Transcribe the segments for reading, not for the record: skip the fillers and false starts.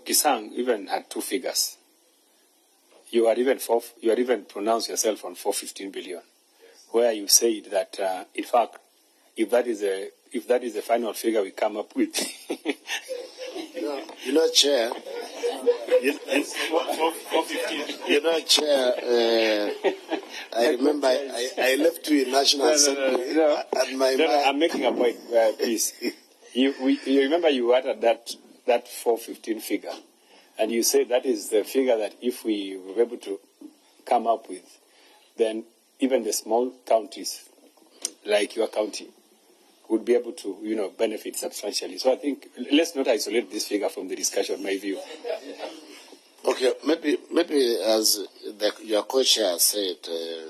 Kisang even had two figures. You are even pronounced yourself on 415 billion, where you said that in fact, if that is the final figure we come up with. You know, Chair. Chair. I remember I left you in National Assembly. And I'm making a point, please. You remember you uttered that 415 figure, and you said that is the figure that if we were able to come up with, then even the small counties, like your county, would be able to, benefit substantially. So I think let's not isolate this figure from the discussion, my view. Okay, maybe as your co-chair said,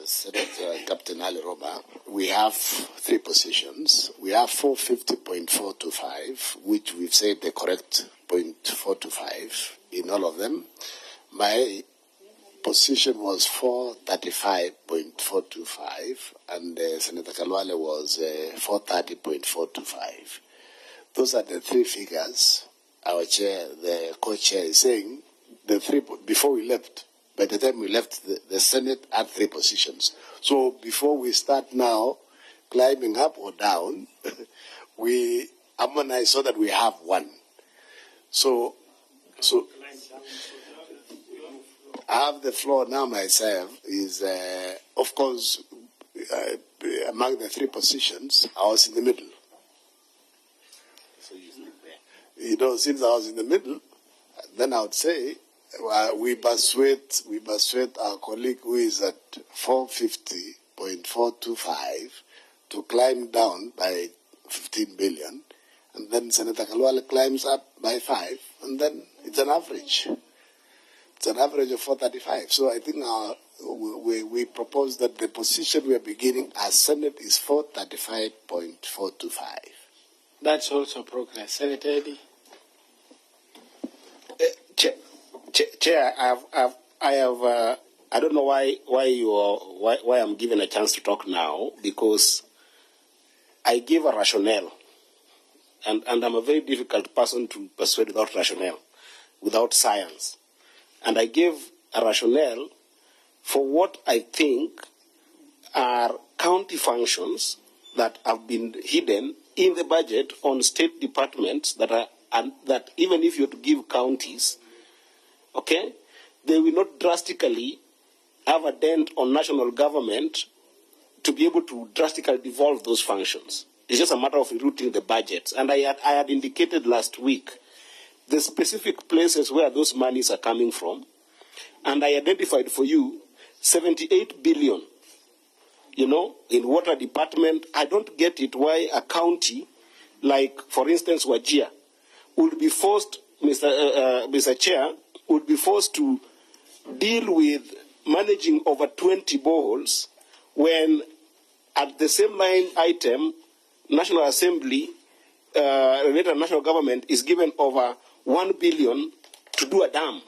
Senator Captain Ali Roba, we have three positions. We have 450.425, which we've said the correct 0.425 in all of them. My position was 435.425, and Senator Kalwale was 430.425. Those are the three figures. Our chair, the co-chair, is saying the three before we left. By the time we left, the Senate had three positions. So before we start now climbing up or down, we harmonize so that we have one. So I have the floor now myself. Is of course among the three positions, I was in the middle. So since I was in the middle, then I would say we persuade our colleague who is at 450.425 to climb down by 15 billion, and then Senator Kalwale climbs up by 5, and then it's an average. It's an average of 435. So I think we propose that the position we are beginning as Senate is 435.425. That's also progress. Senator Eddy. Chair, I don't know why I'm given a chance to talk now, because I gave a rationale, and I'm a very difficult person to persuade without rationale, without science. And I gave a rationale for what I think are county functions that have been hidden in the budget on state departments that even if you were to give counties, okay, they will not drastically have a dent on national government to be able to drastically devolve those functions. It's just a matter of rerouting the budgets. And I had indicated last week the specific places where those monies are coming from, and I identified for you 78 billion, in water department. I don't get it why a county like, for instance, Wajir would be forced, Mr. Chair, would be forced to deal with managing over 20 boreholes when at the same line item, National Assembly, related national government is given over 1 billion to do a dam.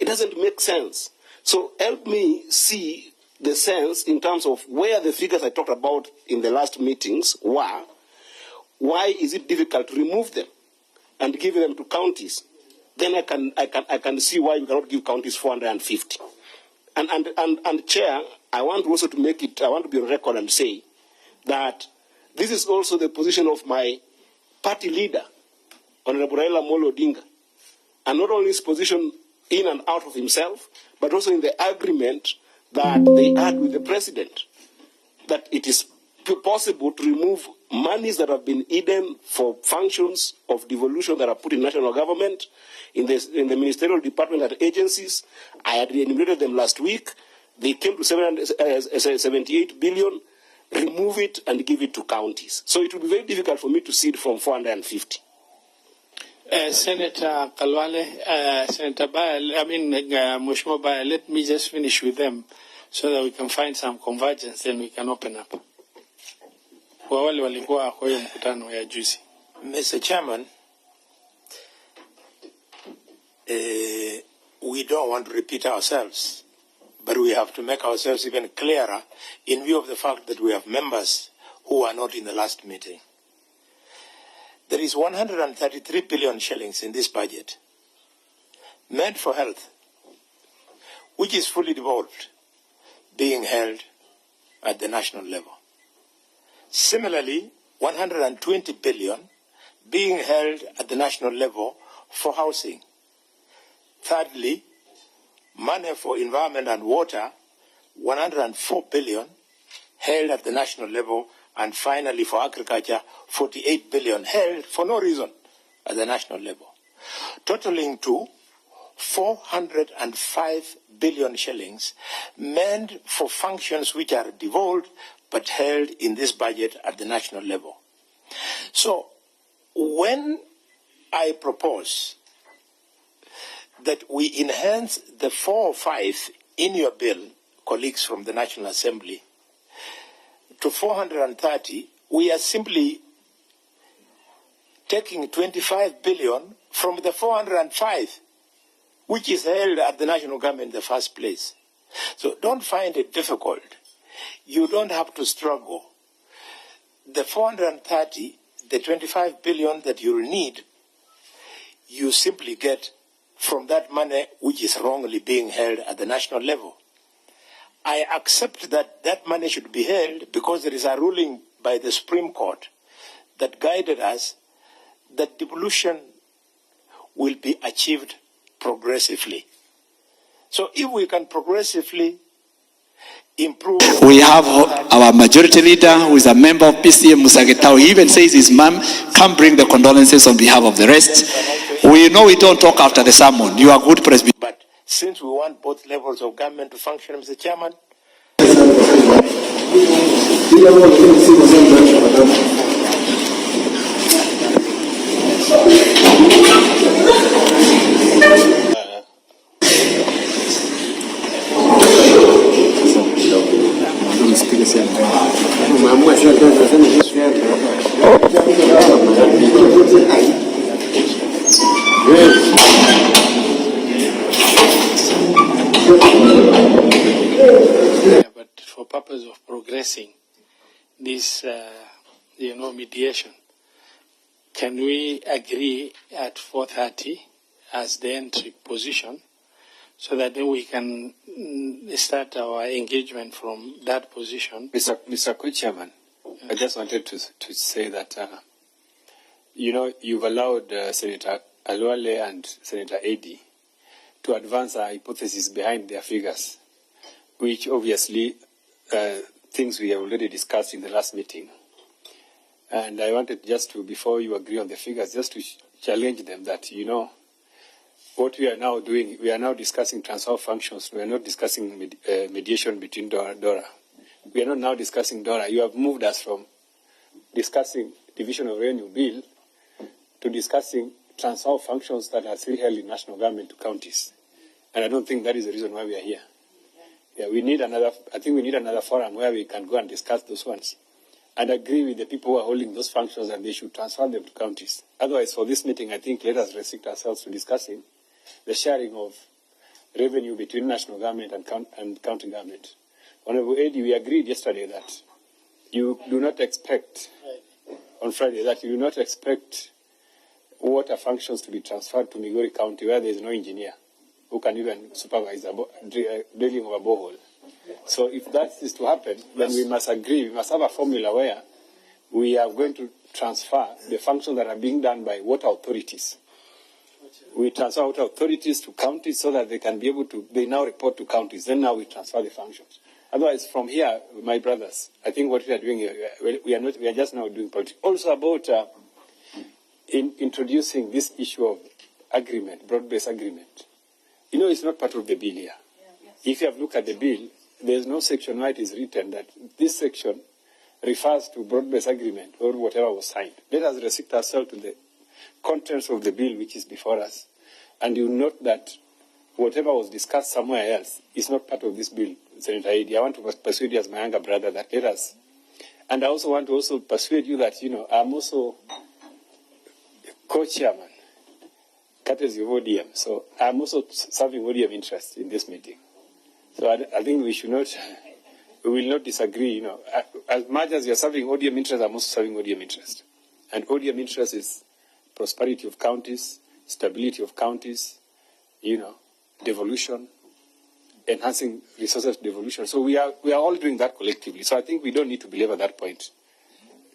It doesn't make sense. So help me see the sense in terms of where the figures I talked about in the last meetings were. Why is it difficult to remove them and give them to counties? Then I can see why we cannot give counties 450. And Chair, I want also to make it, I want to be on record and say that this is also the position of my party leader, Honorable Raila Amolo Odinga, and not only his position in and out of himself, but also in the agreement that they had with the president, that it is possible to remove monies that have been hidden for functions of devolution that are put in national government, in the ministerial department and agencies. I had enumerated them last week. They came to 78 billion. Remove it and give it to counties. So it will be very difficult for me to see it from 450. Senator Kalwale, Senator Baya, Mheshimiwa Baya, let me just finish with them so that we can find some convergence, then we can open up. Mr. Chairman, we don't want to repeat ourselves, but we have to make ourselves even clearer in view of the fact that we have members who are not in the last meeting. There is 133 billion shillings in this budget meant for health, which is fully devolved, being held at the national level. Similarly, 120 billion being held at the national level for housing. Thirdly, money for environment and water, 104 billion held at the national level. And finally, for agriculture, 48 billion held for no reason at the national level, totaling to 405 billion shillings meant for functions which are devolved but held in this budget at the national level. So when I propose that we enhance the 4 or 5 in your bill, colleagues from the National Assembly, to 430, we are simply taking 25 billion from the 405, which is held at the national government in the first place. So don't find it difficult. You don't have to struggle. The 430, the 25 billion that you will need, you simply get from that money which is wrongly being held at the national level. I accept that that money should be held because there is a ruling by the Supreme Court that guided us that devolution will be achieved progressively. So if we can progressively improve... We have our majority leader who is a member of PCM, Musagetao. He even says his mom can bring the condolences on behalf of the rest. We know we don't talk after the sermon. You are good Presbyterian. But since we want both levels of government to function, Mr. Chairman, but for purpose of progressing this, mediation, can we agree at 4:30 as the entry position, so that then we can start our engagement from that position? Mr. Co-Chairman, I just wanted to say that, you've allowed Senator Alwale and Senator Eddy to advance our hypothesis behind their figures, which obviously things we have already discussed in the last meeting. And I wanted just to, before you agree on the figures, just to challenge them that, what we are now doing, we are now discussing transfer functions. We are not discussing mediation between DORA. We are not now discussing DORA. You have moved us from discussing division of revenue bill to discussing transfer functions that are still held in national government to counties. And I don't think that is the reason why we are here. Yeah, I think we need another forum where we can go and discuss those ones and agree with the people who are holding those functions that they should transfer them to counties. Otherwise, for this meeting, I think let us restrict ourselves to discussing the sharing of revenue between national government and county government. Honorable Eddy, we agreed yesterday that you do not expect, on Friday, that you do not expect water functions to be transferred to Migori County where there is no engineer who can even supervise drilling of a borehole. So if that is to happen, then we must agree, we must have a formula where we are going to transfer the functions that are being done by water authorities. We transfer water authorities to counties so that they can be able to, they now report to counties, then now we transfer the functions. Otherwise, from here, my brothers, I think what we are doing here, we are just now doing politics. Also about in introducing this issue of agreement, broad-based agreement. It's not part of the bill here. If you have looked at the bill, there is no section where it is written that this section refers to broad-based agreement or whatever was signed. Let us restrict ourselves to the contents of the bill which is before us. And you note that whatever was discussed somewhere else is not part of this bill, Senator Eddy. I want to persuade you as my younger brother that let us. And I also want to also persuade you that, I'm also co-chairman, courtesy of ODM. So I'm also serving ODM interest in this meeting. So I think we will not disagree, As much as you're serving ODM interest, I'm also serving ODM interest. And ODM interest is prosperity of counties, stability of counties, devolution, enhancing resources devolution. So we are all doing that collectively. So I think we don't need to belabor that point.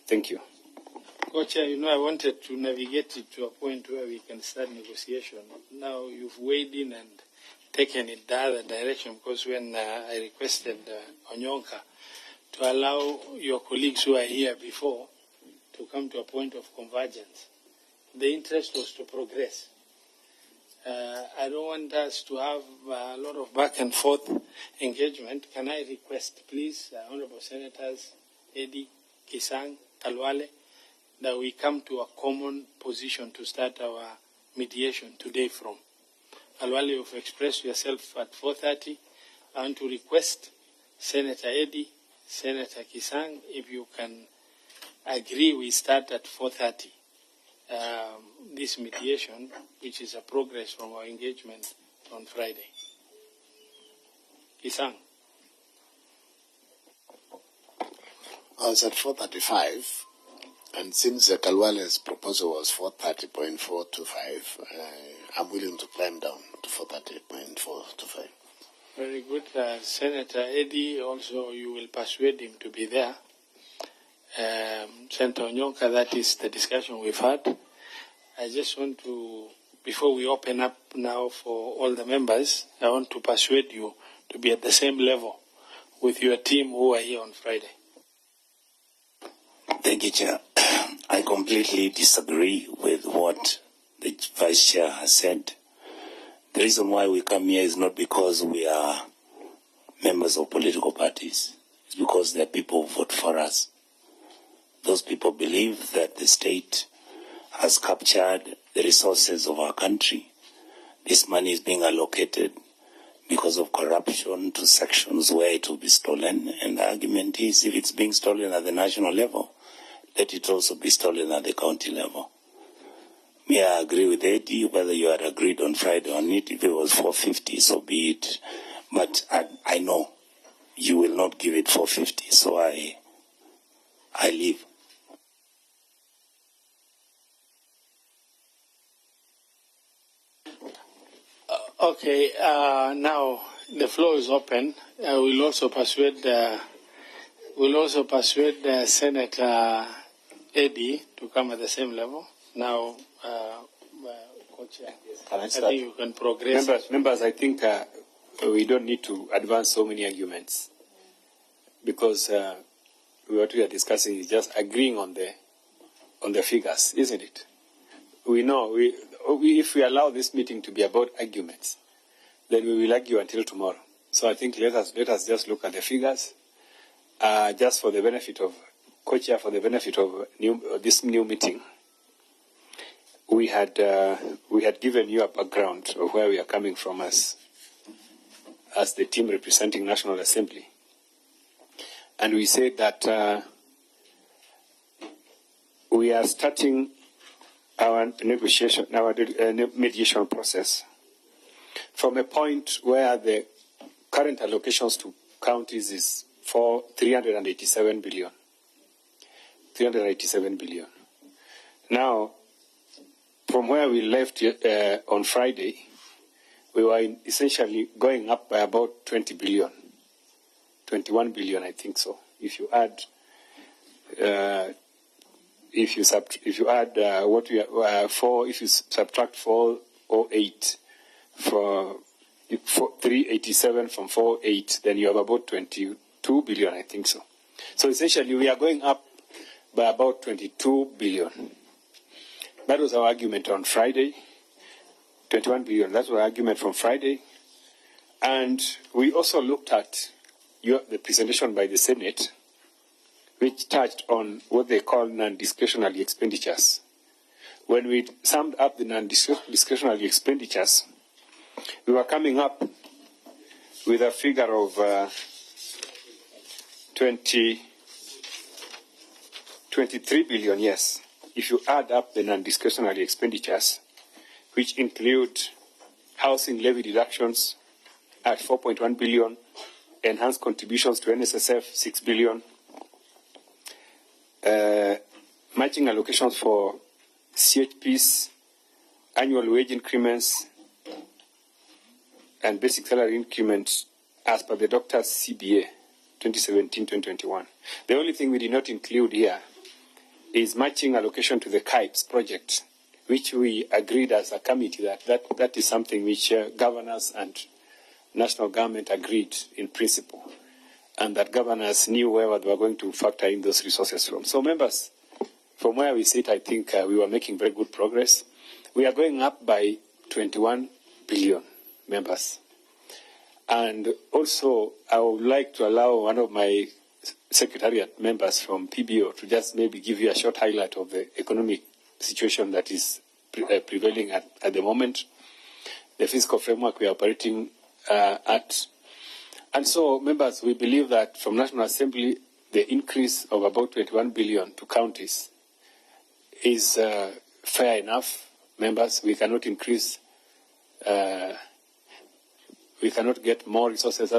Thank you. Co-Chair, I wanted to navigate it to a point where we can start negotiation. Now you've weighed in and taken it the other direction, because when I requested Onyonka to allow your colleagues who are here before to come to a point of convergence, the interest was to progress. I don't want us to have a lot of back and forth engagement. Can I request, please, Honorable Senators Eddie, Kisang, Kalwale, that we come to a common position to start our mediation today from. Kalwale, you've expressed yourself at 4:30. I want to request Senator Eddie, Senator Kisang, if you can agree we start at 4:30. This mediation, which is a progress from our engagement on Friday. Kisang. I was at 4:35, and since Kalwale's proposal was 4:30.425, I'm willing to climb down to 4:30.425. Very good. Senator Eddie, also you will persuade him to be there. Senator Onyonka, that is the discussion we've had. I just want to, before we open up now for all the members, I want to persuade you to be at the same level with your team who are here on Friday. Thank you, Chair. I completely disagree with what the Vice Chair has said. The reason why we come here is not because we are members of political parties. It's because there are people who vote for us. Those people believe that the state has captured the resources of our country. This money is being allocated because of corruption to sections where it will be stolen. And the argument is, if it's being stolen at the national level, let it also be stolen at the county level. May I agree with Eddie, whether you had agreed on Friday on it, if it was 450, so be it. But I know you will not give it 450, so I leave. Okay, now the floor is open. We'll also persuade Senator Eddie to come at the same level. Now, Co-Chair, I think you can progress. Members, I think we don't need to advance so many arguments, because what we are discussing is just agreeing on the figures, isn't it? We know if we allow this meeting to be about arguments, then we will argue until tomorrow. So I think let us just look at the figures, just for the benefit of Co-Chair, for the benefit of this new meeting. We had given you a background of where we are coming from as the team representing National Assembly, and we said that we are starting our negotiation, our mediation process from a point where the current allocations to counties is for 387 billion. 387 billion. Now, from where we left on Friday, we were essentially going up by about 20 billion, 21 billion, I think so. If you add, if you subtract 408 for 387 from 408, then you have about 22 billion, I think so. So essentially, we are going up by about 22 billion. That was our argument on Friday. 21 billion. That's our argument from Friday. And we also looked at the presentation by the Senate, which touched on what they call non-discretionary expenditures. When we summed up the non-discretionary expenditures, we were coming up with a figure of 23 billion, yes. If you add up the non-discretionary expenditures, which include housing levy deductions at 4.1 billion, enhanced contributions to NSSF 6 billion, matching allocations for CHPs, annual wage increments and basic salary increments as per the doctor's CBA 2017-2021. The only thing we did not include here is matching allocation to the KIPES project, which we agreed as a committee that is something which governors and national government agreed in principle, and that governors knew where they were going to factor in those resources from. So members, from where we sit, I think we were making very good progress. We are going up by 21 billion, members. And also, I would like to allow one of my secretariat members from PBO to just maybe give you a short highlight of the economic situation that is prevailing at the moment, the fiscal framework we are operating at. And so, members, we believe that from National Assembly, the increase of about 21 billion to counties is fair enough. Members, we cannot increase, we cannot get more resources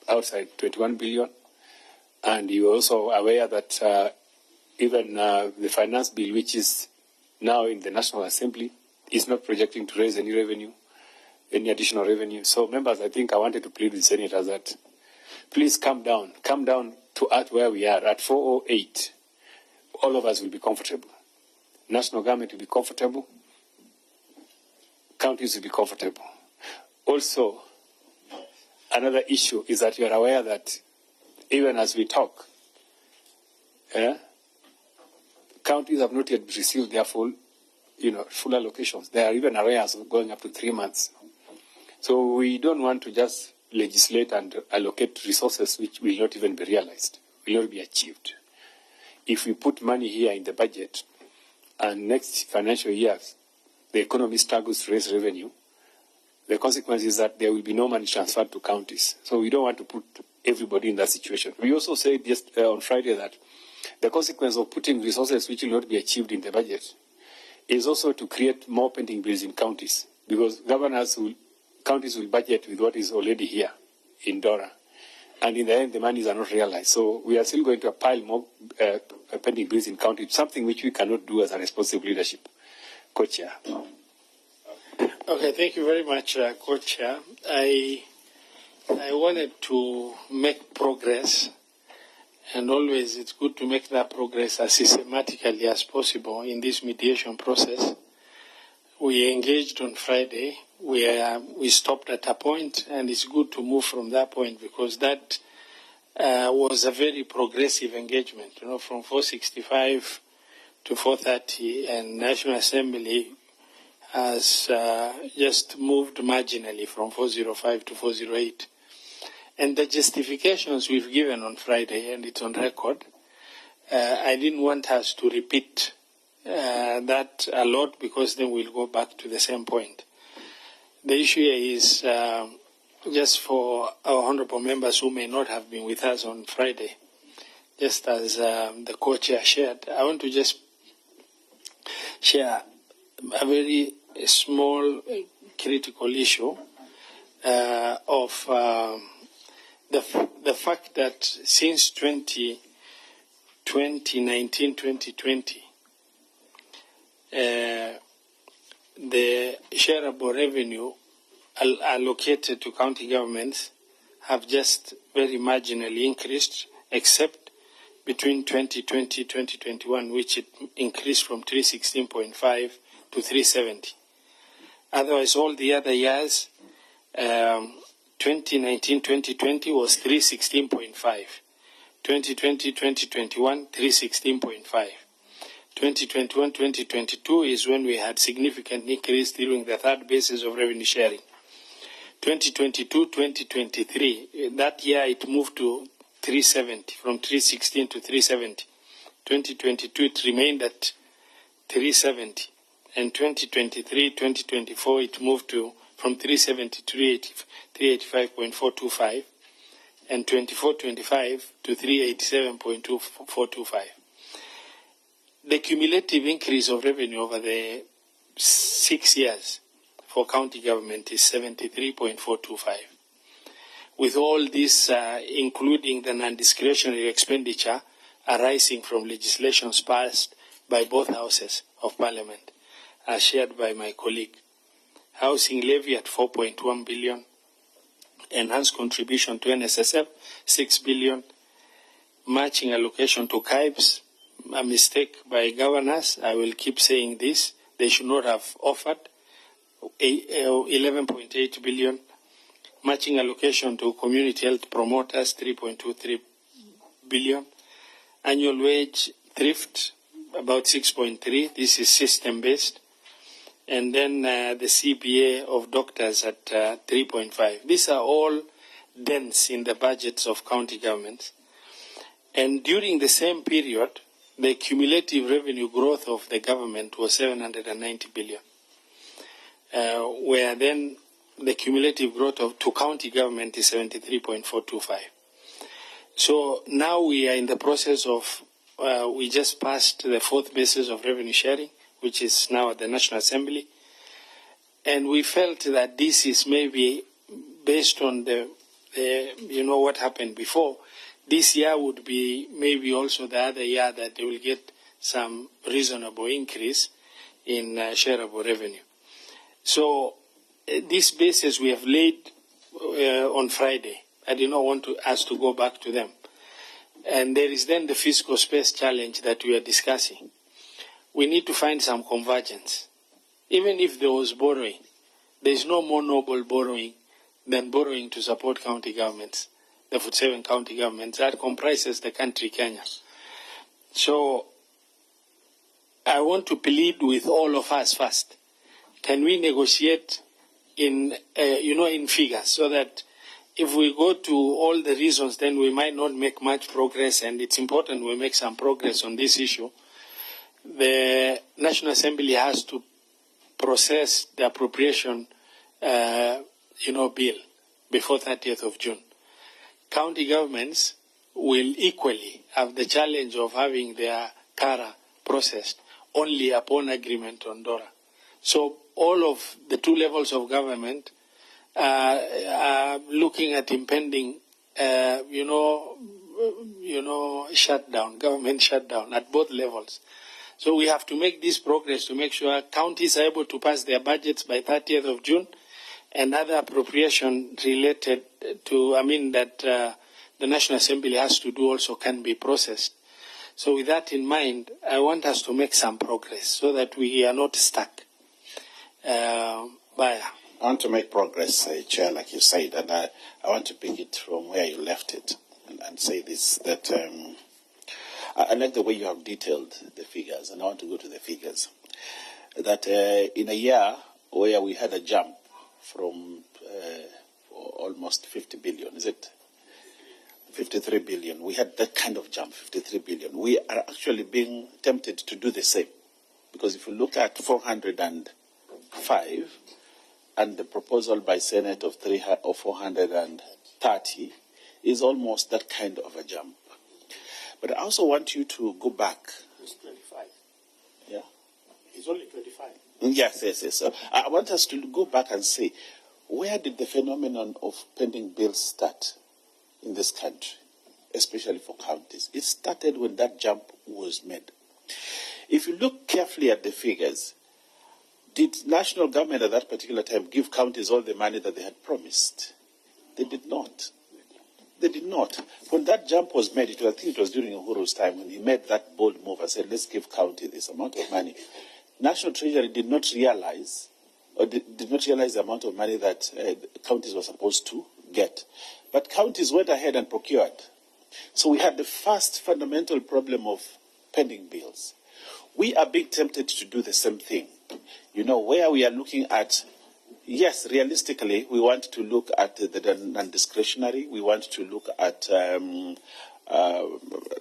outside 21 billion. And you are also aware that even the finance bill, which is now in the National Assembly, is not projecting to raise any revenue, any additional revenue. So, members, I think I wanted to plead with senators that please come down to at where we are, at 408. All of us will be comfortable. National government will be comfortable. Counties will be comfortable. Also, another issue is that you are aware that even as we talk, counties have not yet received their full allocations. There are even arrears going up to 3 months. So we don't want to just legislate and allocate resources which will not even be realized, will not be achieved. If we put money here in the budget and next financial year the economy struggles to raise revenue, the consequence is that there will be no money transferred to counties. So we don't want to put everybody in that situation. We also said just on Friday that the consequence of putting resources which will not be achieved in the budget is also to create more pending bills in counties, because counties will budget with what is already here in DORA. And in the end, the monies are not realized. So we are still going to pile more pending bills in counties, something which we cannot do as a responsible leadership. Co-Chair. Okay, thank you very much, Co-Chair. I wanted to make progress, and always it's good to make that progress as systematically as possible in this mediation process. We engaged on Friday. We stopped at a point, and it's good to move from that point because that was a very progressive engagement. From 465 to 430, and National Assembly has just moved marginally from 405 to 408. And the justifications we've given on Friday, and it's on record, I didn't want us to repeat that a lot because then we'll go back to the same point. The issue is just for our honorable members who may not have been with us on Friday, just as the co-chair shared, I want to just share a very small critical issue of the fact that since 2019-2020, the shareable revenue allocated to county governments have just very marginally increased, except between 2020-2021, which it increased from 316.5 to 370. Otherwise, all the other years, 2019-2020 was 316.5. 2020-2021, 316.5. 2021-2022 is when we had significant increase during the third basis of revenue sharing. 2022-2023, that year it moved to 370, from 316 to 370. 2022 it remained at 370. And 2023-2024 it moved to from 370 to 385.425. And 24-25 to 387.425. The cumulative increase of revenue over the 6 years for county government is 73.425. With all this, including the non-discretionary expenditure arising from legislations passed by both houses of parliament, as shared by my colleague. Housing levy at 4.1 billion, enhanced contribution to NSSF, 6 billion. Matching allocation to KIBS, a mistake by governors. I will keep saying this. They should not have offered 11.8 billion. Matching allocation to community health promoters, 3.23 billion. Annual wage thrift, about 6.3. This is system-based. And then the CBA of doctors at 3.5. These are all dents in the budgets of county governments. And during the same period, the cumulative revenue growth of the government was 790 billion, where then the cumulative growth to county government is 73.425. So now we are in the process of, we just passed the fourth basis of revenue sharing, which is now at the National Assembly. And we felt that this is maybe based on what happened before. This year would be maybe also the other year that they will get some reasonable increase in shareable revenue. So this basis we have laid on Friday. I do not want us to go back to them. And there is then the fiscal space challenge that we are discussing. We need to find some convergence. Even if there was borrowing, there is no more noble borrowing than borrowing to support county governments, the 47 county governments. That comprises the country, Kenya. So I want to plead with all of us first. Can we negotiate in figures so that if we go to all the reasons, then we might not make much progress, and it's important we make some progress on this issue. The National Assembly has to process the appropriation, bill before 30th of June. County governments will equally have the challenge of having their CARA processed only upon agreement on DORA. So all of the two levels of government are looking at impending, shutdown, government shutdown at both levels. So we have to make this progress to make sure counties are able to pass their budgets by 30th of June, and other appropriation related to, that the National Assembly has to do also can be processed. So with that in mind, I want us to make some progress so that we are not stuck. I want to make progress, Chair, like you said, and I want to pick it from where you left it and say this, that I like the way you have detailed the figures, and I want to go to the figures. That in a year where we had a jump from almost 50 billion, is it? 53 billion. We had that kind of jump, 53 billion. We are actually being tempted to do the same. Because if you look at 405 and the proposal by Senate of 430 is almost that kind of a jump. But I also want you to go back. It's 25. Yeah? It's only 25. Yes. So I want us to go back and say, where did the phenomenon of pending bills start in this country, especially for counties? It started when that jump was made. If you look carefully at the figures, did national government at that particular time give counties all the money that they had promised? They did not. They did not. When that jump was made, I think it was during Uhuru's time when he made that bold move and said, let's give county this amount of money. National Treasury did not realize the amount of money that counties were supposed to get. But counties went ahead and procured. So we had the first fundamental problem of pending bills. We are being tempted to do the same thing. Where we are looking at, yes, realistically, we want to look at the non-discretionary. We want to look at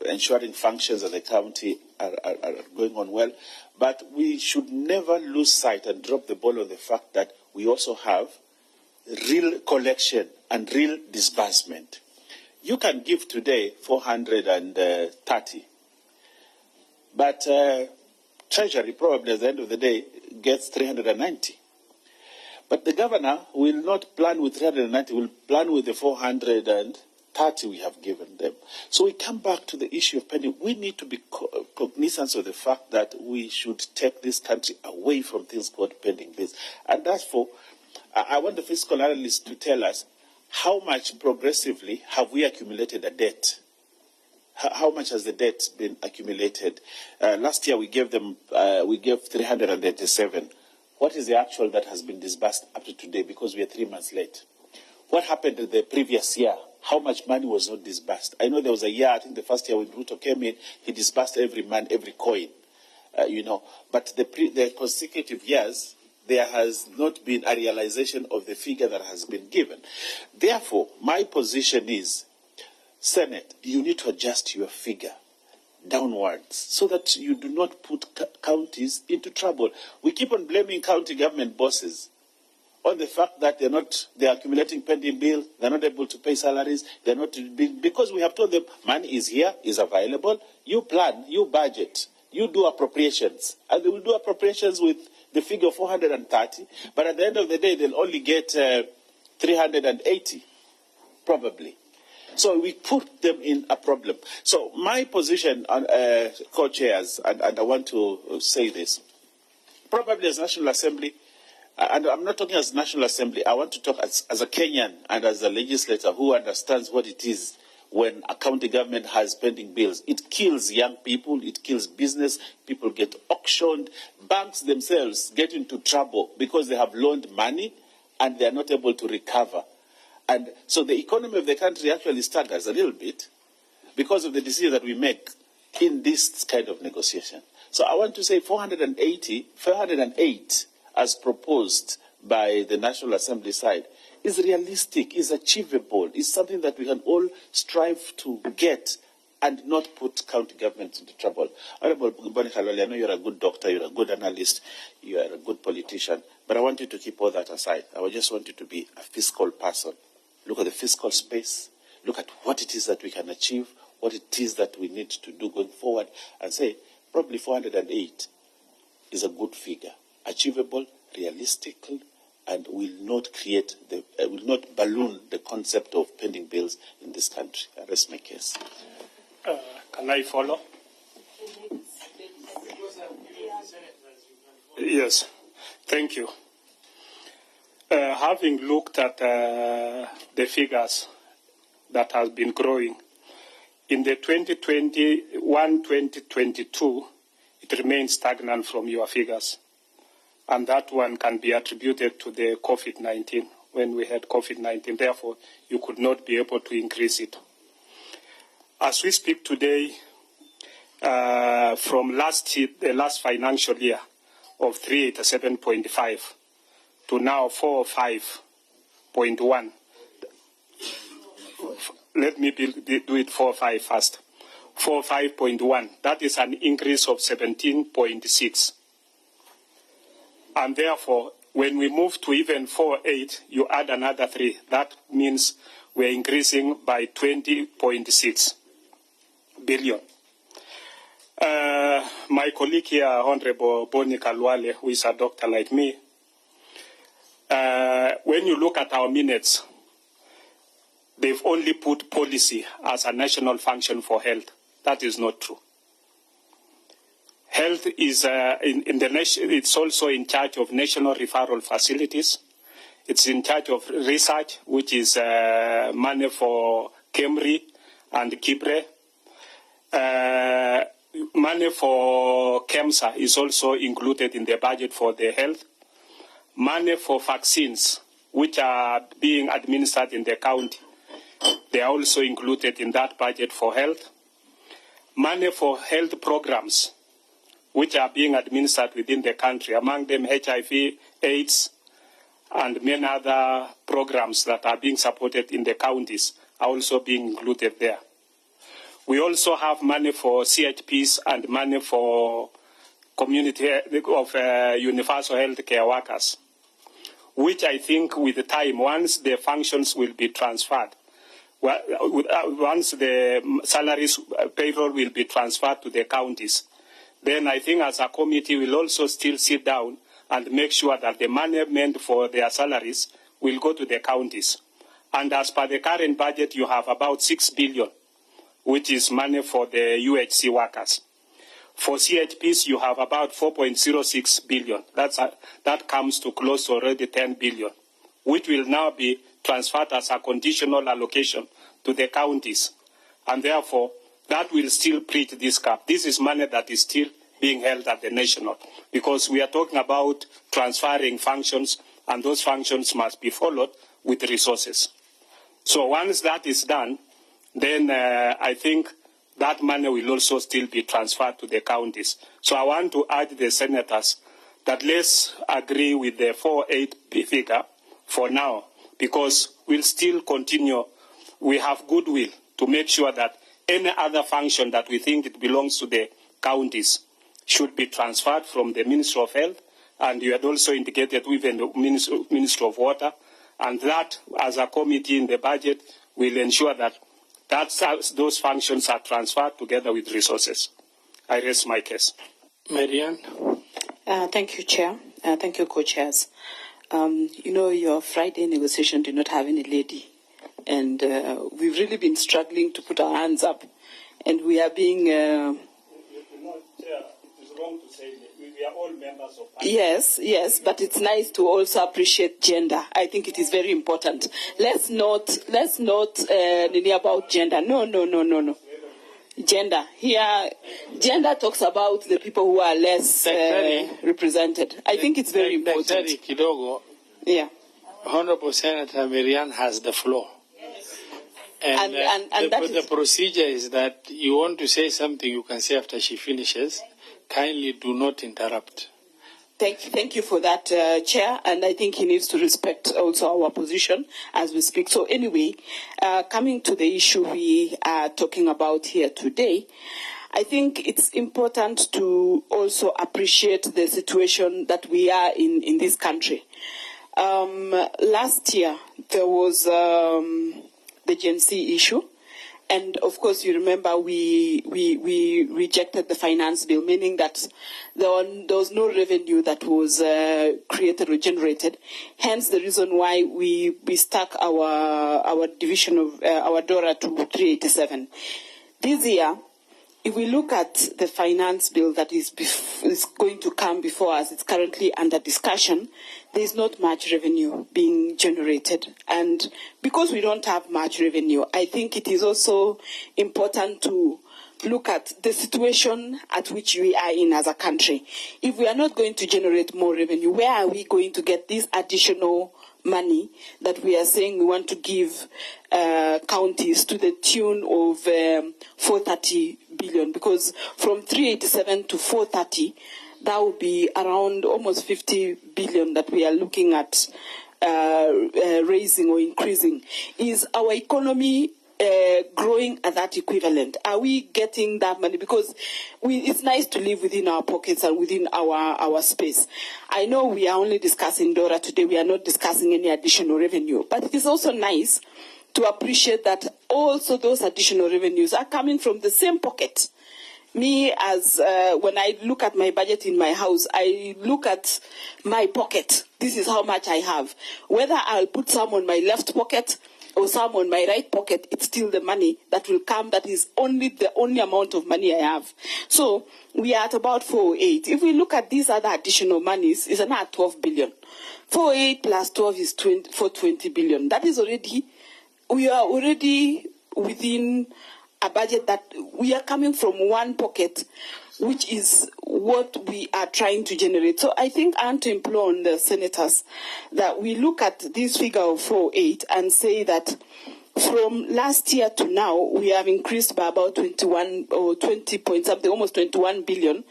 ensuring functions of the county are going on well. But we should never lose sight and drop the ball on the fact that we also have real collection and real disbursement. You can give today 430, but Treasury probably at the end of the day gets 390. But the governor will not plan with 390, will plan with the 430 we have given them. So we come back to the issue of pending. We need to be cognizant of the fact that we should take this country away from things called pending bills. And therefore, I want the fiscal analyst to tell us, how much progressively have we accumulated a debt? How much has the debt been accumulated? Last year we gave 387. What is the actual that has been disbursed up to today, because we are 3 months late? What happened in the previous year? How much money was not disbursed? I know there was a year, I think the first year when Ruto came in, he disbursed every man, every coin, But the consecutive years, there has not been a realization of the figure that has been given. Therefore, my position is, Senate, you need to adjust your figure downwards so that you do not put counties into trouble. We keep on blaming county government bosses on the fact that they're accumulating pending bills, they're not able to pay salaries, because we have told them money is here, is available, you plan, you budget, you do appropriations, and they will do appropriations with the figure of 430, but at the end of the day, they'll only get 380, probably. So we put them in a problem. So my position on co-chairs, and I want to say this, probably as National Assembly, and I'm not talking as National Assembly, I want to talk as a Kenyan and as a legislator who understands what it is when a county government has pending bills. It kills young people, it kills business, people get auctioned, banks themselves get into trouble because they have loaned money and they are not able to recover. And so the economy of the country actually staggers a little bit because of the decisions that we make in this kind of negotiation. So I want to say 408 as proposed by the National Assembly side is realistic, is achievable, is something that we can all strive to get and not put county governments into trouble. Honorable Boni Khalwale, I know you're a good doctor, you're a good analyst, you are a good politician, but I want you to keep all that aside. I just want you to be a fiscal person. Look at the fiscal space, look at what it is that we can achieve, what it is that we need to do going forward, and say probably 408 is a good figure, achievable, realistic, and will not balloon the concept of pending bills in this country. I rest my case. Can I follow? Yes, thank you. Having looked at the figures that has been growing, in the 2021-2022, it remains stagnant from your figures. And that one can be attributed to the COVID-19, when we had COVID-19. Therefore, you could not be able to increase it. As we speak today, from the last financial year of 387.5 to now 405.1. Let me do it 4.5 first. 4.5.1. That is an increase of 17.6. And therefore, when we move to even 4.8, you add another 3. That means we're increasing by 20.6 billion. My colleague here, Honorable Boni Khalwale, who is a doctor like me, when you look at our minutes, they've only put policy as a national function for health. That is not true. Health is in the nation. It's also in charge of national referral facilities. It's in charge of research, which is money for KEMRI and KIPRE. Money for KEMSA is also included in the budget for the health. Money for vaccines, which are being administered in the county, they are also included in that budget for health. Money for health programs, which are being administered within the country, among them HIV, AIDS, and many other programs that are being supported in the counties are also being included there. We also have money for CHPs and money for community of universal health care workers, which I think with the time, once the functions will be transferred, once the salaries, payroll will be transferred to the counties, then I think as a committee we'll also still sit down and make sure that the money meant for their salaries will go to the counties. And as per the current budget, you have about 6 billion, which is money for the UHC workers. For CHPs, you have about 4.06 billion. That comes to close to already 10 billion, which will now be transferred as a conditional allocation to the counties. And therefore, that will still breach this cap. This is money that is still being held at the national, because we are talking about transferring functions, and those functions must be followed with resources. So once that is done, then I think that money will also still be transferred to the counties. So I want to urge the senators that let's agree with the 4.8 figure for now, because we'll still continue. We have goodwill to make sure that any other function that we think it belongs to the counties should be transferred from the Ministry of Health, and you had also indicated even the Ministry of Water, and that as a committee in the budget will ensure that those functions are transferred together with resources. I raise my case. Marianne? Thank you, Chair. Thank you, co-chairs. Your Friday negotiation did not have any lady, and we've really been struggling to put our hands up, and we are being... Chair, it is wrong to say that. We are all members of Parliament. Yes, but it's nice to also appreciate gender. I think it is very important. Let's not about gender. No. Gender. Here, gender talks about the people who are less represented. I think it's very important. Kidogo, yeah. Honorable Senator Marianne has the floor. And the procedure is that you want to say something, you can say after she finishes. Kindly do not interrupt. Thank you for that, Chair, and I think he needs to respect also our position as we speak. So anyway, coming to the issue we are talking about here today, I think it's important to also appreciate the situation that we are in this country. Last year, there was the Gen Z issue. And of course, you remember we rejected the finance bill, meaning that there was no revenue that was created or generated. Hence, the reason why we stuck our division of our DORA to 387. This year, if we look at the finance bill that is going to come before us, it's currently under discussion. There is not much revenue being generated. And because we don't have much revenue, I think it is also important to look at the situation at which we are in as a country. If we are not going to generate more revenue, where are we going to get this additional money that we are saying we want to give counties to the tune of 430 billion? Because from 387 to 430, that would be around almost 50 billion that we are looking at raising or increasing. Is our economy growing at that equivalent? Are we getting that money? Because it's nice to live within our pockets and within our space. I know we are only discussing DORA today. We are not discussing any additional revenue. But it is also nice to appreciate that also those additional revenues are coming from the same pocket. Me, as when I look at my budget in my house, I look at my pocket. This is how much I have. Whether I'll put some on my left pocket or some on my right pocket, it's still the money that will come. That is the only amount of money I have. So we are at about 408. If we look at these other additional monies, it's another 12 billion. 408 plus 12 is 420 billion. That is we are already within a budget that we are coming from one pocket, which is what we are trying to generate. So I think I want to implore on the senators that we look at this figure of 4.8 and say that from last year to now, we have increased by about 21 or 20 point something, almost 21 billion.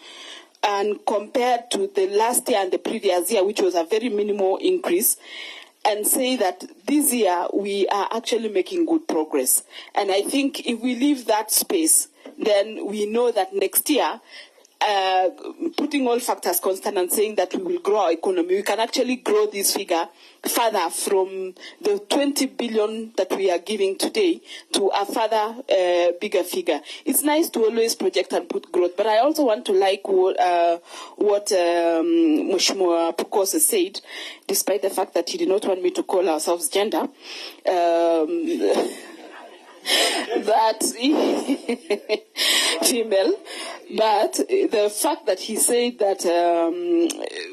And compared to the last year and the previous year, which was a very minimal increase, and say that this year we are actually making good progress. And I think if we leave that space, then we know that next year, putting all factors constant and saying that we will grow our economy, we can actually grow this figure further from the 20 billion that we are giving today to a further bigger figure. It's nice to always project and put growth, but I also want to like what Mheshimiwa Pukose said, despite the fact that he did not want me to call ourselves gender. That female, But the fact that he said that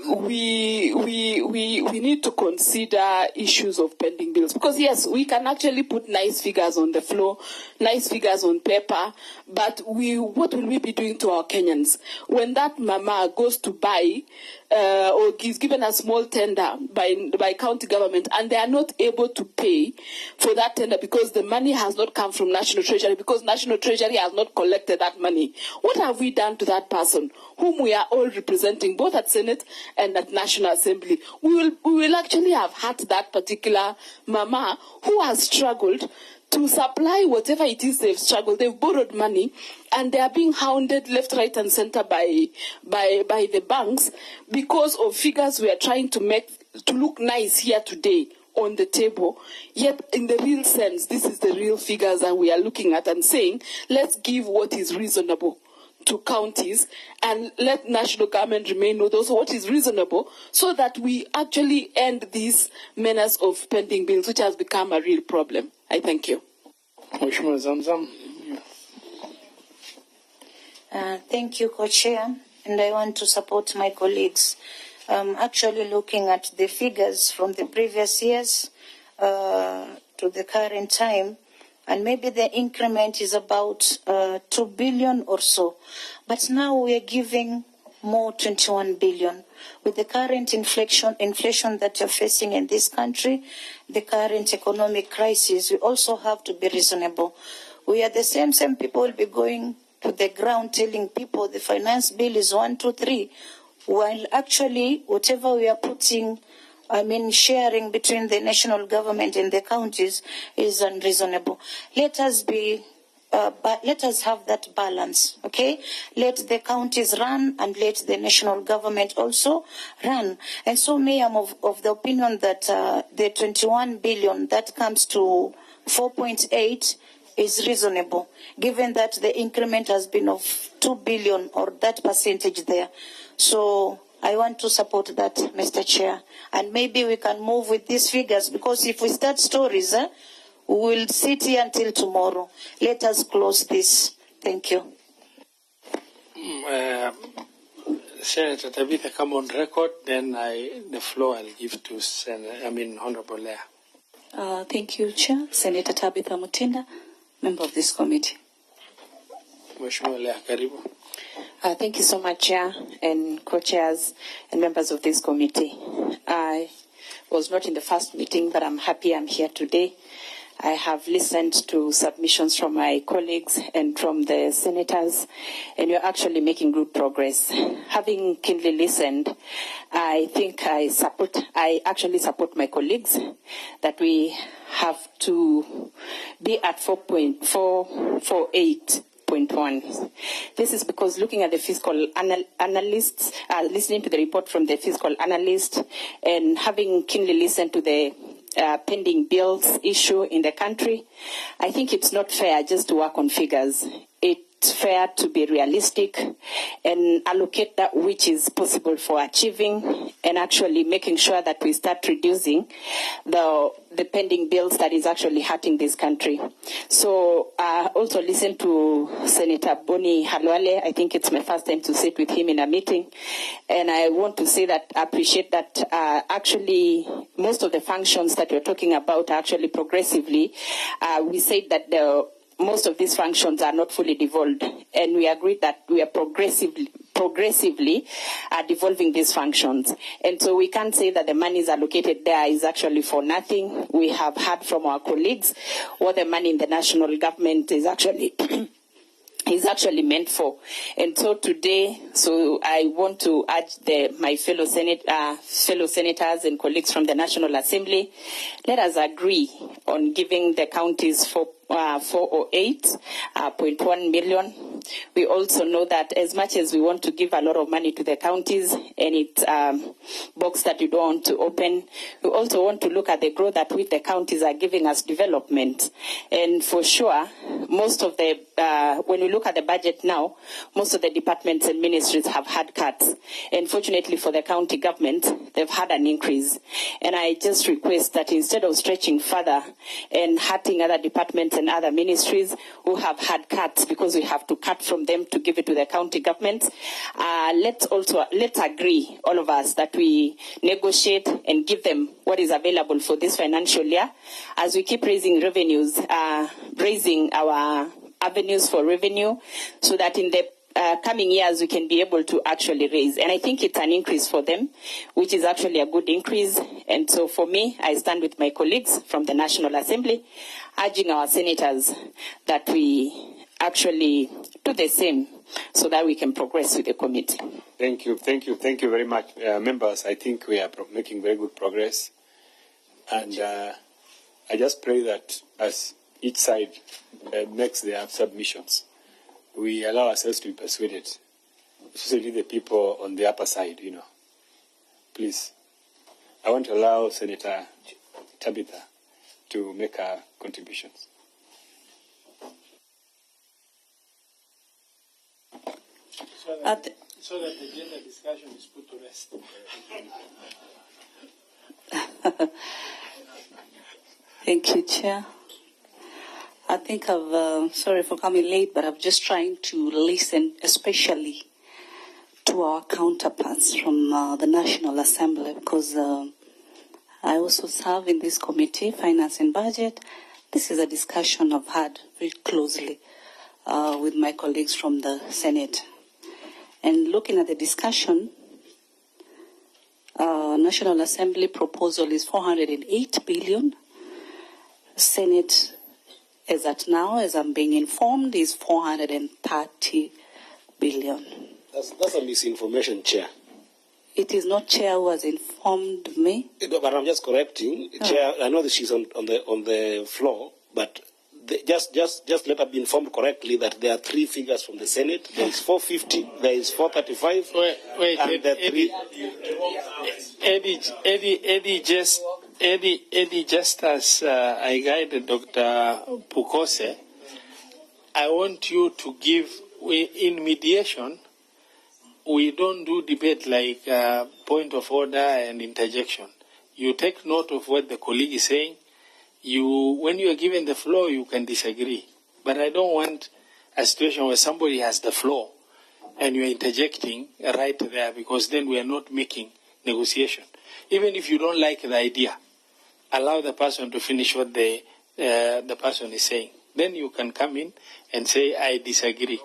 we need to consider issues of pending bills, because yes, we can actually put nice figures on the floor, nice figures on paper, but what will we be doing to our Kenyans when that mama goes to buy or is given a small tender by county government and they are not able to pay for that tender because the money has not come from National Treasury, because National Treasury has not collected that money? What have we done to that person whom we are all representing, both at Senate and at National Assembly? We will actually have hurt that particular mama who has struggled to supply whatever it is they've struggled. They've borrowed money and they are being hounded left, right and center by the banks because of figures we are trying to make to look nice here today on the table. Yet in the real sense, this is the real figures that we are looking at and saying, let's give what is reasonable to counties and let national government remain with us what is reasonable so that we actually end this menace of pending bills, which has become a real problem. I thank you. Mheshimiwa Zamzam. Thank you, Co-Chair, and I want to support my colleagues. Actually looking at the figures from the previous years to the current time, and maybe the increment is about 2 billion or so. But now we are giving more 21 billion. With the current inflation that you're facing in this country, the current economic crisis, we also have to be reasonable. We are the same people will be going to the ground telling people the finance bill is 1, 2, 3, while actually whatever we are putting, sharing between the national government and the counties is unreasonable. Let us have that balance, okay? Let the counties run and let the national government also run. And so, me, I'm of the opinion that the 21 billion that comes to 4.8 is reasonable, given that the increment has been of 2 billion or that percentage there. So I want to support that, Mr. Chair. And maybe we can move with these figures, because if we start stories, we will sit here until tomorrow. Let us close this. Thank you. Senator Tabitha, come on record, then the floor I'll give to Honorable Leah. Thank you, Chair. Senator Tabitha Mutinda, member of this committee. Mheshimiwa Leah, karibu. Thank you so much, Chair and co-chairs and members of this committee. I was not in the first meeting, but I'm happy I'm here today. I have listened to submissions from my colleagues and from the senators, and you're actually making good progress. Having keenly listened, I think I actually support my colleagues that we have to be at 4.448.1. This is because looking at the fiscal analysts, listening to the report from the fiscal analyst, and having keenly listened to the pending bills issue in the country, I think it's not fair just to work on figures. It's fair to be realistic and allocate that which is possible for achieving, and actually making sure that we start reducing the pending bills that is actually hurting this country. So I also listened to Senator Boni Halwale. I think it's my first time to sit with him in a meeting. And I want to say that I appreciate that actually most of the functions that we're talking about are actually progressively. We said that most of these functions are not fully devolved, and we agreed that we are progressively devolving these functions. And so we can't say that the money is allocated there is actually for nothing. We have heard from our colleagues what the money in the national government is actually meant for. And so today, I want to urge my fellow senators and colleagues from the National Assembly, let us agree on giving the counties 408.1 million. We also know that as much as we want to give a lot of money to the counties, and it's box that you don't want to open, we also want to look at the growth at which the counties are giving us development. And for sure, most of the, when we look at the budget now, most of the departments and ministries have had cuts. And fortunately for the county government, they've had an increase. And I just request that instead of stretching further and hurting other departments and other ministries who have had cuts because we have to cut from them to give it to the county governments. Let's agree, all of us, that we negotiate and give them what is available for this financial year as we keep raising revenues, raising our avenues for revenue, so that in the coming years we can be able to actually raise. And I think it's an increase for them, which is actually a good increase. And so for me, I stand with my colleagues from the National Assembly, urging our senators that we actually do the same so that we can progress with the committee. Thank you very much, members. I think we are making very good progress. And I just pray that as each side makes their submissions, we allow ourselves to be persuaded, especially the people on the upper side, Please, I want to allow Senator Tabitha to make her contributions. So that the gender discussion is put to rest. Thank you, Chair. I think sorry for coming late, but I'm just trying to listen, especially to our counterparts from the National Assembly, because I also serve in this committee, Finance and Budget. This is a discussion I've had very closely with my colleagues from the Senate. And looking at the discussion, National Assembly proposal is 408 billion. Senate, as at now, as I'm being informed, is 430 billion. That's a misinformation, Chair. It is not Chair who has informed me. But I'm just correcting, Chair. I know that she's on the floor, but just let her be informed correctly that there are three figures from the Senate. There is 450, there is 435. Wait, and Eddie, just as I guided Dr. Pukose, I want you to give, in mediation, we don't do debate like point of order and interjection. You take note of what the colleague is saying. When you are given the floor, you can disagree. But I don't want a situation where somebody has the floor and you are interjecting right there, because then we are not making negotiation. Even if you don't like the idea, allow the person to finish what the person is saying. Then you can come in and say, I disagree.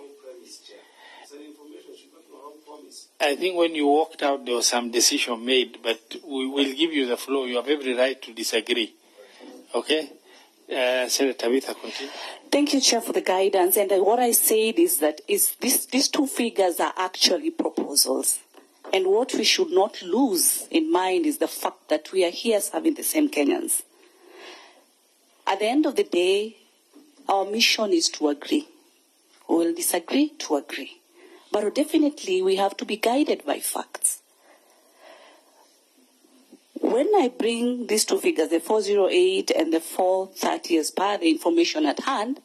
I think when you walked out, there was some decision made, but we will give you the floor. You have every right to disagree. Okay? Senator Tabitha, continue. Thank you, Chair, for the guidance. And what I said is that these two figures are actually proposals. And what we should not lose in mind is the fact that we are here serving the same Kenyans. At the end of the day, our mission is to agree. We will disagree to agree. But definitely we have to be guided by facts. When I bring these two figures, the 408 and the 430 as per the information at hand,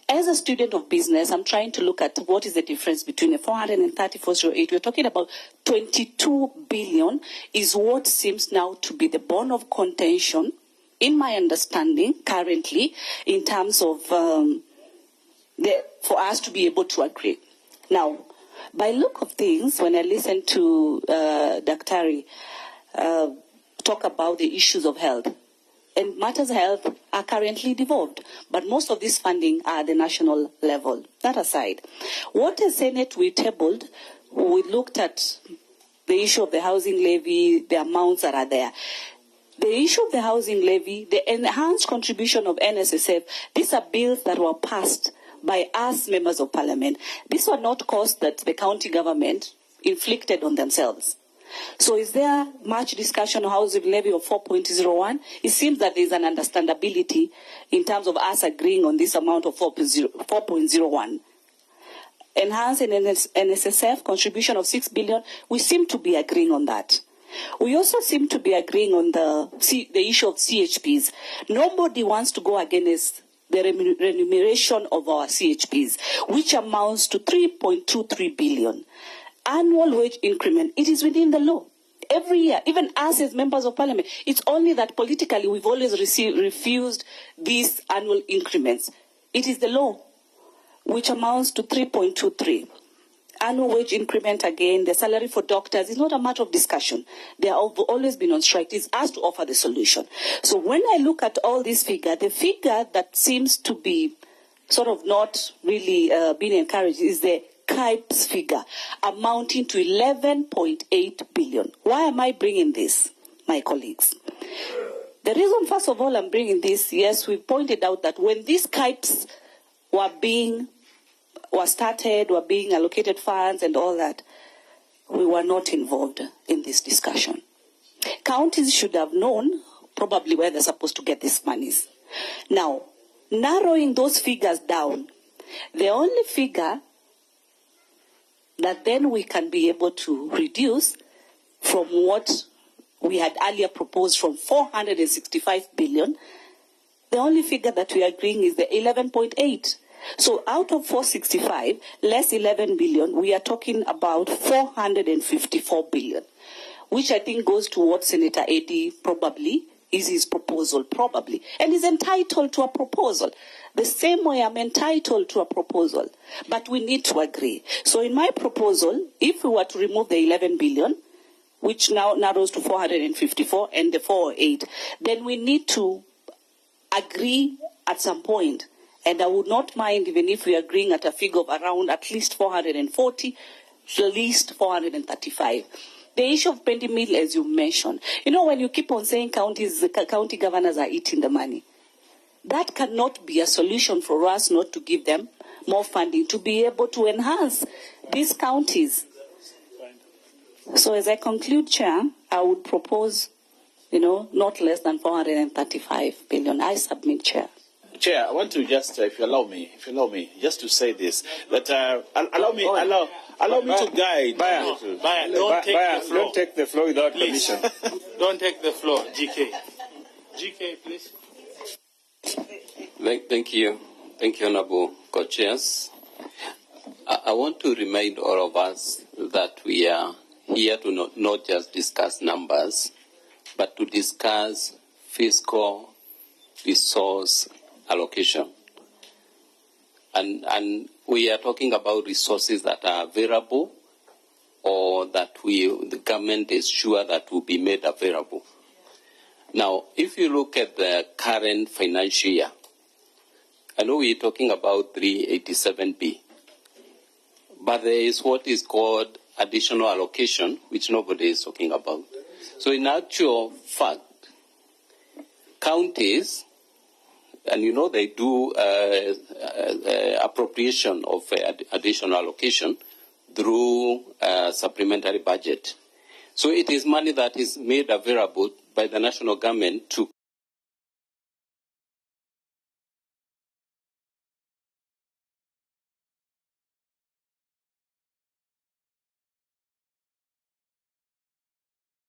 as a student of business, I'm trying to look at what is the difference between the 430 and 408. We're talking about 22 billion is what seems now to be the bone of contention, in my understanding, currently, in terms of for us to be able to agree. Now, by look of things, when I listen to Daktari talk about the issues of health, and matters of health are currently devolved, but most of this funding are at the national level. That aside, what the Senate we tabled, we looked at the issue of the housing levy, the amounts that are there. The issue of the housing levy, the enhanced contribution of NSSF, these are bills that were passed by us members of parliament. These were not costs that the county government inflicted on themselves. So is there much discussion on housing levy of 4.01? It seems that there is an understandability in terms of us agreeing on this amount of 4.01. Enhanced NSSF contribution of 6 billion, we seem to be agreeing on that. We also seem to be agreeing on the issue of CHPs. Nobody wants to go against the remuneration of our CHPs, which amounts to 3.23 billion. Annual wage increment, it is within the law. every year, even us as members of parliament, it's only that politically we've always refused these annual increments. It is the law, which amounts to 3.23. Annual wage increment again, the salary for doctors is not a matter of discussion. They have always been on strike. It's us to offer the solution. So when I look at all these figures, the figure that seems to be sort of not really being encouraged is the KIPES figure, amounting to 11.8 billion. Why am I bringing this, my colleagues? The reason, first of all, I'm bringing this, yes, we pointed out that when these KIPES were being allocated funds and all that, we were not involved in this discussion. Counties should have known probably where they're supposed to get these monies. Now, narrowing those figures down, the only figure that then we can be able to reduce from what we had earlier proposed from 465 billion, the only figure that we are agreeing is the 11.8. So out of 465, less 11 billion, we are talking about 454 billion, which I think goes to what Senator Eddy probably is his proposal, probably, and is entitled to a proposal. The same way I'm entitled to a proposal, but we need to agree. So in my proposal, if we were to remove the 11 billion, which now narrows to 454 and the 408, then we need to agree at some point. And I would not mind even if we are agreeing at a figure of around at least 440, at least 435. The issue of pending bill, as you mentioned, you know, when you keep on saying county governors are eating the money, that cannot be a solution for us not to give them more funding to be able to enhance these counties. So as I conclude, Chair, I would propose, not less than 435 billion. I submit, Chair. Chair, I want to just, if you allow me, just to say this, that allow me to guide. Bayan, don't take the floor without permission. Don't take the floor, GK. GK, please. Thank you, Honorable Co-Chairs. I want to remind all of us that we are here to not just discuss numbers, but to discuss fiscal resource allocation. And we are talking about resources that are available or that the government is sure that will be made available. Now, if you look at the current financial year, I know we're talking about 387B, but there is what is called additional allocation, which nobody is talking about. So in actual fact, counties, and they do appropriation of additional allocation through supplementary budget. So it is money that is made available by the national government to